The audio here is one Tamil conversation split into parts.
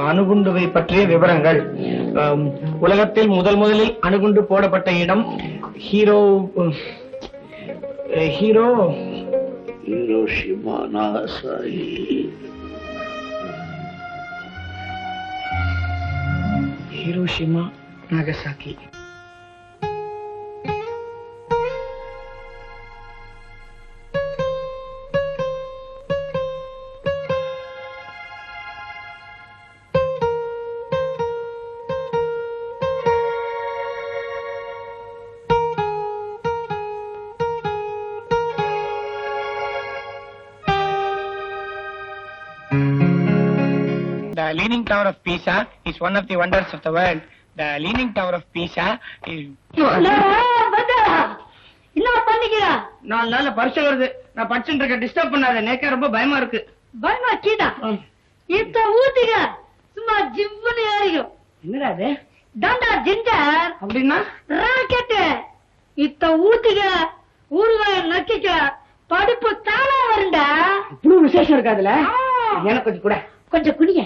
அணுகுண்டுவை பற்றிய விவரங்கள். உலகத்தில் முதலில் அணுகுண்டு போடப்பட்ட இடம் Hiroshima Nagasaki. Hiroshima Nagasaki. The Leaning Tower of Pisa is one of the wonders of the world. The Leaning Tower of Pisa is... என்ன பண்ணிக்கிறா? 4 நாள்ல பரிசு வருது. நான் படிச்சுட்டு இருக்க, டிஸ்டர்ப் பண்ணாத. நேக்கா ரொம்ப பயமா இருக்கு. பயமா கீதா இத்த ஊத்திக சும்மா ஜிவ்வுன்னு ஏறிக்கும். என்னடா அது? தாண்டா ஜிஞ்சர் அப்படின்னா ராக்கெட். இத்த ஊத்திக ஊறுகாய நக்கிக்க படிப்பு தானா வருண்டா. இவ்வளவு விசேஷம் இருக்கு அதுல. எனக்கு கொஞ்சம் கூட. கொஞ்சம் குடிங்க.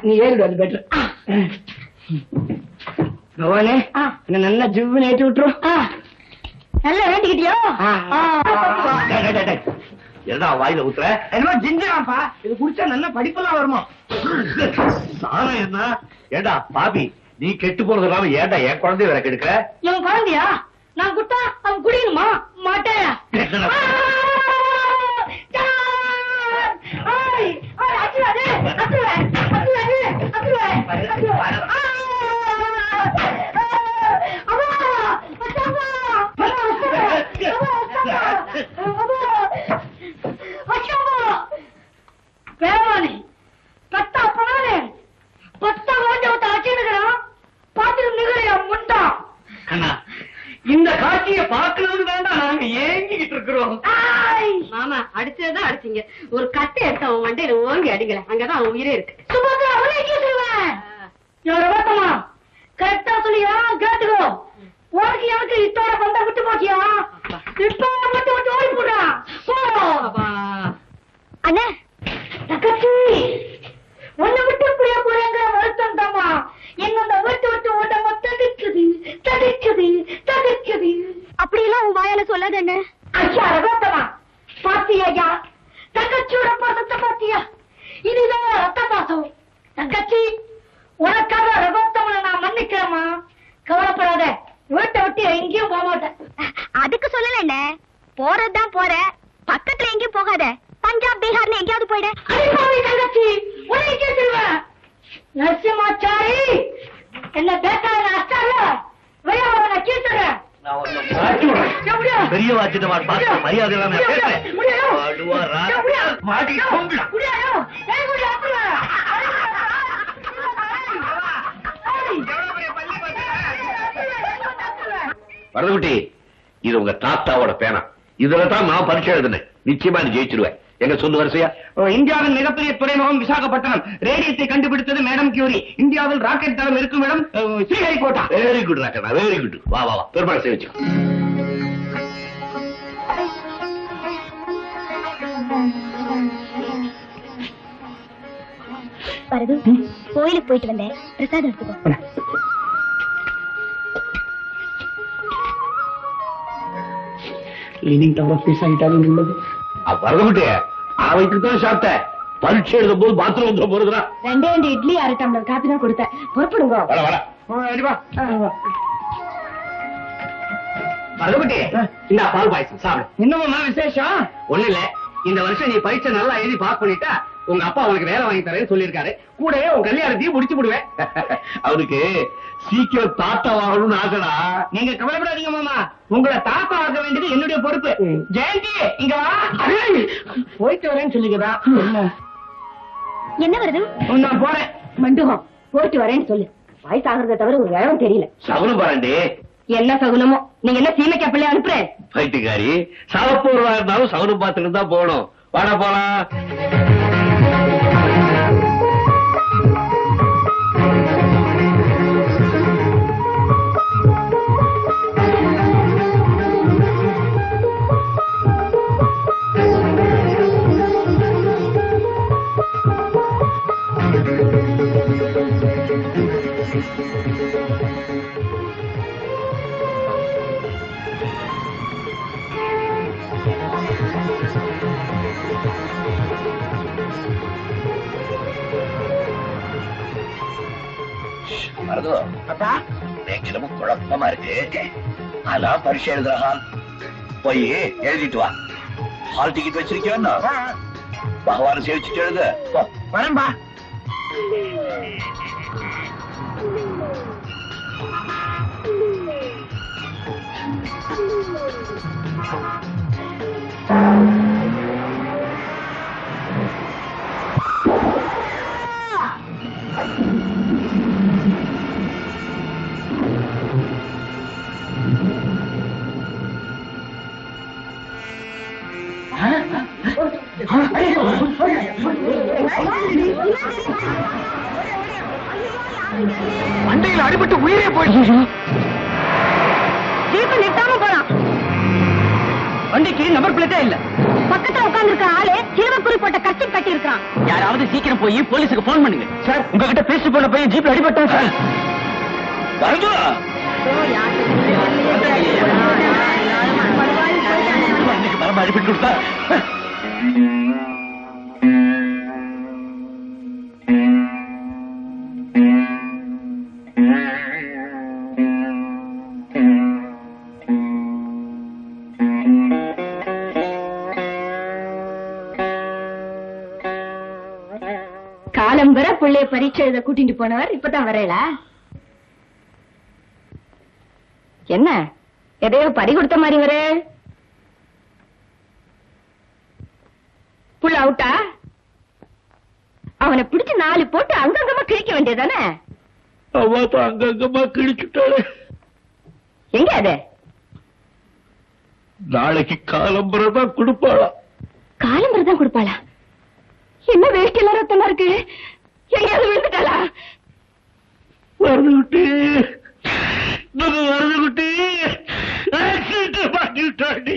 நீ ஏறிடு, அது பெட்டர். பகவானே, என்ன நல்லா ஜிவ்வுன்னு ஏற்றி விட்டுரும். நல்லா வேண்டிக்கிட்டியோ? என்னடா வாயில ஊத்துற? என்னமா ஜிஞ்சராப்பா, இது குடிச்சா நல்லா படிப்பெல்லாம் வருமா? சாரம் என்ன? ஏண்டா பாபி, நீ கெட்டு போனதுனால ஏண்டா என் குழந்தைய வேற கெடுக்கிற? என் குழந்தையா? நான் குட்டா அவன் குடிக்கணுமா? மாட்டேன். இந்த காட்சியை பார்க்கறது வேண்டாம், நாங்க ஏங்கிக்கிட்டு இருக்கிறோம். மாமா அடிச்சதுதான் அடிச்சீங்க. ஒரு கட்டை எடுத்த அவன் மண்டையில ஓங்கி அடிக்கல, அங்கதான் அவன் உயிரே இருக்கு. கரெக்டா சொல்லியா? கேட்டுக்கோ. உனக்கு எனக்கு இத்தோட பண்ட விட்டு போச்சியா? இப்போ விட்டு விட்டு ஓடி போடுறா. அண்ணே தங்கச்சி, உன்னை விட்டு இப்படியா போறேங்கிற வருத்தம் தாமா என்னோட விட்டு விட்டு ஓட்டமா தடுக்குது தடுக்குது தடுக்குது. அப்படியெல்லாம் உன் வாயால சொல்லாத என்ன? ஐயா ரகோத்தமா, பாத்தியா தங்கச்சியோட பாசத்தை பாத்தியா? இதுதான் ரத்த பாசம். தங்கச்சி, உனக்காக ரகோத்தமனை நான் மன்னிக்கிறேமா. கவலைப்படாத, வீட்டை விட்டு எங்கேயும் போக மாட்டேன். அதுக்கு சொல்லல என்ன, போறதுதான் போற, பக்கத்துல எங்கேயும் போகாத. பஞ்சாப் பீகார்னு எங்கேயாவது போயிட. அடிப்பாவி தங்கச்சி, உன்னை கேட்டுருவேன். நரசிம்மாச்சாரி என்ன பேக்கால அச்சால வையாவன கேட்டுறேன். பெரிய வாச்சிட்டமா பார்த்து மரியாதை இல்லாம பேசுறேன். வரதுகுட்டி, இது உங்க தாத்தாவோட பேனா. இதுலதான் நான் பரீட்சை எழுதுனேன். நிச்சயமா நீ ஜெயிச்சிருவேன். எங்க சொல்லு வரிசையா? இந்தியாவின் மிகப்பெரிய துறைமுகம் விசாகப்பட்டினம். ரேடியத்தை கண்டுபிடித்தது மேடம் கியூரி. இந்தியாவில் ராக்கெட் தளம் இருக்கும் இடம் ஸ்ரீஹரிகோட்டா. வெரி குட் ராக்கெட்டா, வெரி குட். வா வா வா, பெருமாள் சேவிச்சு. வரது, கோயிலுக்கு போயிட்டு வந்தேன், பிரசாதம் எடுத்துக்கோ. Leaning tower of Pisa Italian உள்ளது. வரதுகுட்டி, அவனுக்கு தான் சாப்பிட்ட. பரீட்சை எழுதும் போது பாத்ரூம் வந்து போறதுனா 2 இட்லி 1 டம்ளர் காப்பி தான் கொடுத்தேன். பொறுப்படுங்க. வர வர வரதுகுட்டி, இந்த பால் பாயசம் சாப்பிடு. இன்னும் விசேஷம் ஒண்ணு இல்ல, இந்த வருஷம் நீ பரீட்சை நல்லா எழுதி பாஸ் பண்ணிட்டா உங்க அப்பா உனக்கு வேலை வாங்கி தரேன்னு சொல்லியிருக்காரு. கூடவே உன் கல்யாணத்தையும் முடிச்சு விடுவேன். அவனுக்கு சீக்கிரம் தாத்தா வாங்கணும்னு ஆசைடா. நீங்க கவலைப்படாதீங்க மாமா, உங்களை தாத்தா ஆக வேண்டியது என்னுடைய பொறுப்பு. ஜெயந்தி, இங்க வா. போயிட்டு வரேன்னு சொல்லிக்கிறா. என்ன வருது? நான் போறேன். மண்டுகம் போயிட்டு வரேன்னு சொல்லு. வயசாகிறத தவிர ஒரு வேகம் தெரியல. சகுனம் பாருண்டி. என்ன சகுனமோ? நீங்க என்ன சீமைக்கா பிள்ளை அனுப்புறேன்? பைத்தியக்காரி, சாவப்போறதா இருந்தாலும் சகுனம் பார்த்துட்டு தான் போகணும். வாடா போலாம். அப்பா எங்கிலும் குழப்பமா இருக்கு. அதான் பரிசு எழுதுற ஹால் போய் எழுதிட்டு வா. ஹால் டிக்கெட் வச்சிருக்கேன். பகவான சேவிச்சுட்டு எழுது. வரம்பா. மண்டையில் அடிபட்டு உயிரே போயிடுச்சு. ஜீப்பை நிறுத்தாம போலாம். வண்டிக்கு நம்பர் பிளேட்டே இல்ல. பக்கத்துல உட்கார்ந்து இருக்க ஆளு சிறுவக்குறி போட்ட கட்சி கட்டி இருக்கான். யாராவது சீக்கிரம் போய் போலீஸுக்கு போன் பண்ணுங்க. சார், உங்ககிட்ட பேசி போன பையன் ஜீப்ல அடிபட்டான் சார். அடிபட்டு கொடுத்தா காலம்பர பிள்ளைய பரீட்சை எழுத கூட்டிட்டு போனவர் இப்பதான் வரையலா? என்ன எதையோ பறி கொடுத்த மாதிரி வரே? புள்ள அவுட்டா? அவனை பிடிச்சு 4 போட்டு அங்கங்கமா கிழிக்க வேண்டியதானே? அங்கங்கமா கிழிச்சுட்டாரு. எங்க அது? நாளைக்கு காலம்பரதான் கொடுப்பாளா? காலம்பரதான் கொடுப்பாளா? என்ன வேஷ்டி எல்லாம் ரத்தமா இருக்கு? எங்கேயாவது விழுந்துட்டாளா? வருது குட்டி, வருது குட்டி. ஆக்சிடென்ட் பண்ணிட்டாண்டி.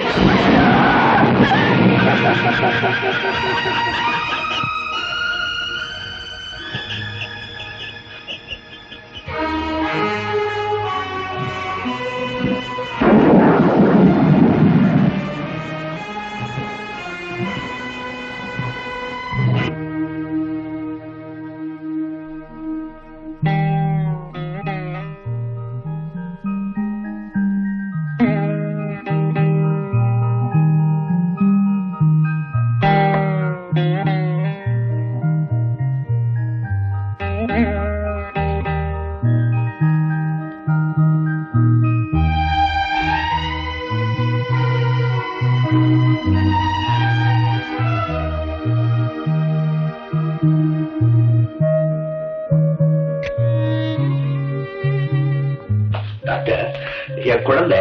என் குழந்தை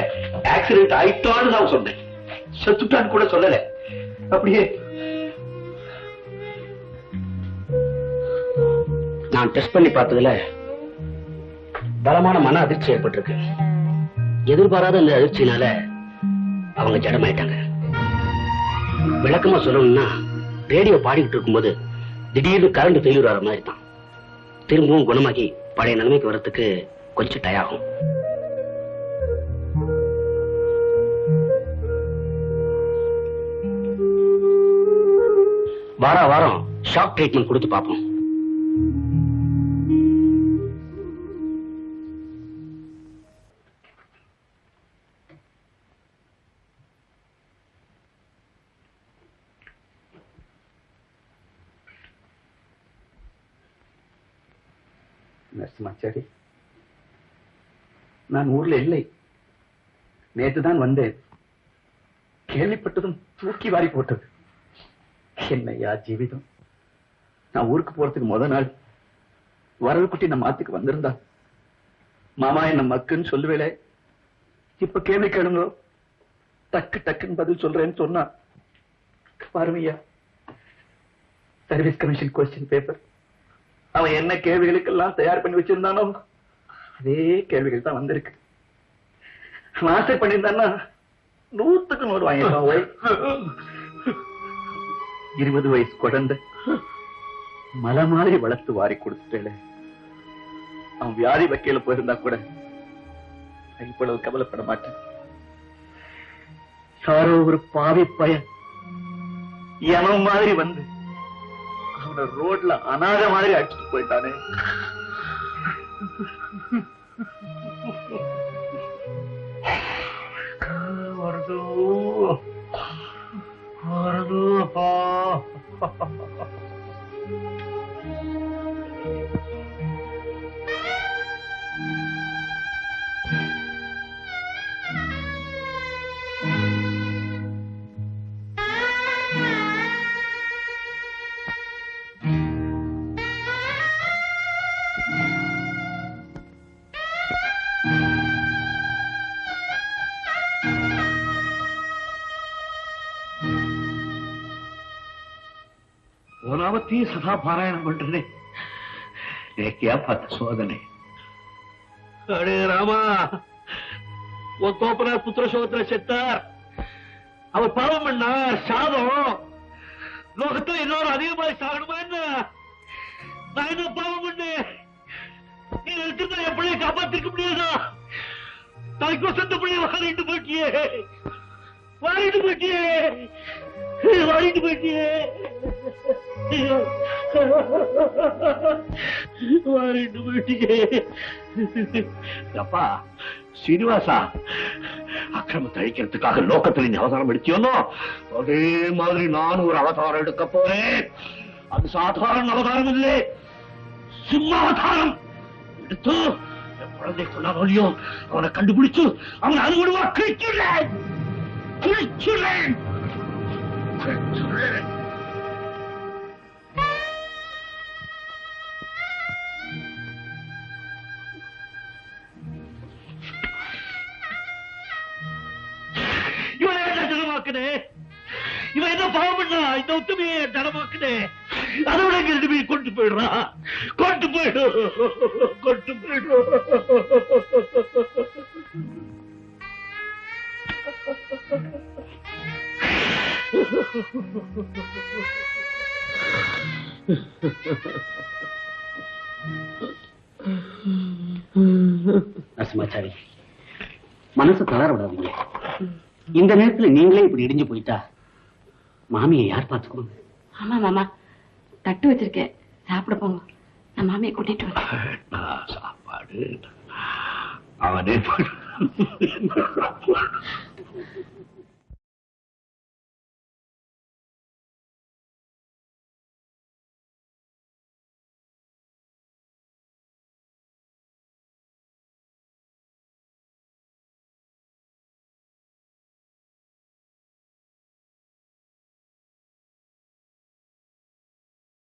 ஆக்சிடென்ட் ஆயிட்டான்னு நான் சொன்னேன், செத்துட்டான்னு கூட சொல்லல. அப்படியே நான் டெஸ்ட் பண்ணி பார்த்ததுல பலமான மன அதிர்ச்சி ஏற்பட்டிருக்கு. எதிர்பாராத இந்த அதிர்ச்சினால அவங்க ஜடமாயிட்டாங்க. விளக்கமா சொல்லணும்னா, ரேடியோ பாடிக்கிட்டு இருக்கும்போது திடீர்னு கரண்ட் ஃபெயிலியர் ஆகிற மாதிரி தான். திரும்பவும் குணமாகி பழைய நிலைமைக்கு வர்றதுக்கு கொஞ்சம் டயம் ஆகும். வாரம் ஷாக் ட்ரீட்மெண்ட் கொடுத்து பார்ப்போம். நரசிம்மாச்சாரி, நான் ஊர்ல இல்லை, நேற்றுதான் வந்தேன். கேள்விப்பட்டதும் தூக்கி வாரி போட்டது. என்னையா ஜீவிதம். நான் ஊருக்கு போறதுக்கு முத நாள் வரவு குட்டி நம்ம ஆத்துக்கு வந்திருந்தா, மாமா என்ன மக்குன்னு சொல்லுவேளே, இப்ப கேள்வி கேளுங்க, டக்கு டக்குன்னு பதில் சொல்றேன்னு சொன்னா பாருமையா. சர்வீஸ் கமிஷன் கொஸ்டின் பேப்பர் அவன் என்ன கேள்விகளுக்கெல்லாம் தயார் பண்ணி வச்சிருந்தானோ அதே கேள்விகள் தான் வந்திருக்கு. ஆசை பண்ணியிருந்தான்னா 100க்கு 100 வாங்கிருக்கான். 20 வயசு குழந்தை மலை மாதிரி வளர்த்து வாரி கொடுத்துட்டே. அவன் வியாதி வக்கையில போயிருந்தா கூட இவ்வளவு கவலைப்பட மாட்டேன். யாரோ ஒரு பாவி பையன் எவன் மாதிரி வந்து அவனை ரோட்ல அநாத மாதிரி அடிச்சுட்டு போயிட்டானே. வருதோ வருதோ ஓனாவத்தையும் சதா பாராயணம் பண்றேனே, ஏக்கியா பார்த்த சோதனை. அடே ராமா, உன் தோப்பனார் புத்திரசோகத்துல செத்தார். அவர் பாவம் பண்ணார், சாதம் லோகத்துல இன்னொரு அதிகமாக சாகணுமா என்ன? நான் என்ன பாவம் பண்ணேன்? நீ இருக்கிறத என் பிள்ளைய காப்பாத்திருக்க முடியாதா? நாளைக்கு சொந்த பிள்ளைய வாரிட்டு போயிட்டியே, வாரிட்டு போயிட்டியே, வாரிட்டு போயிட்டியே, வாரிட்டு போயிட்டியே. அப்பா சீனிவாசா, அக்கிரமத்தை அழிக்கிறதுக்காக லோகத்தில் நீ அவதாரம் எடுத்தியோனோ, அதே மாதிரி நான் ஒரு அவதாரம் எடுக்க போறேன். அது சாதாரண அவதாரம் இல்லை, சிம்மாவதாரம் எடுத்து என் குழந்தை கொண்டாடலையோ அவனை கண்டுபிடிச்சு அவனை அனுகுடுவா கிழிச்சுள்ளேன், கிழிச்சுள்ளேன், கிழிச்சுள்ளேன். இவன் என்ன ஜனமாக்குனே, இவன் என்ன பாவம் பண்ணா? இந்த உத்தமையை ஜனமாக்குனே, அதோட ரெண்டு பேர் கொண்டு போயிடுறான், கொண்டு போயிடும், கொண்டு போயிடும். நரசிம்மாச்சாரி, மனசு தளர விடாதீங்க. இந்த நேரத்துல நீங்களே இப்படி இடிஞ்சு போயிட்டா மாமியை யார் பாத்துக்கோங்க? ஆமா மாமா, தட்டு வச்சிருக்கேன், சாப்பிட போங்க. நான் மாமியை கூட்டிட்டு வரேன். சாப்பாடு அவனே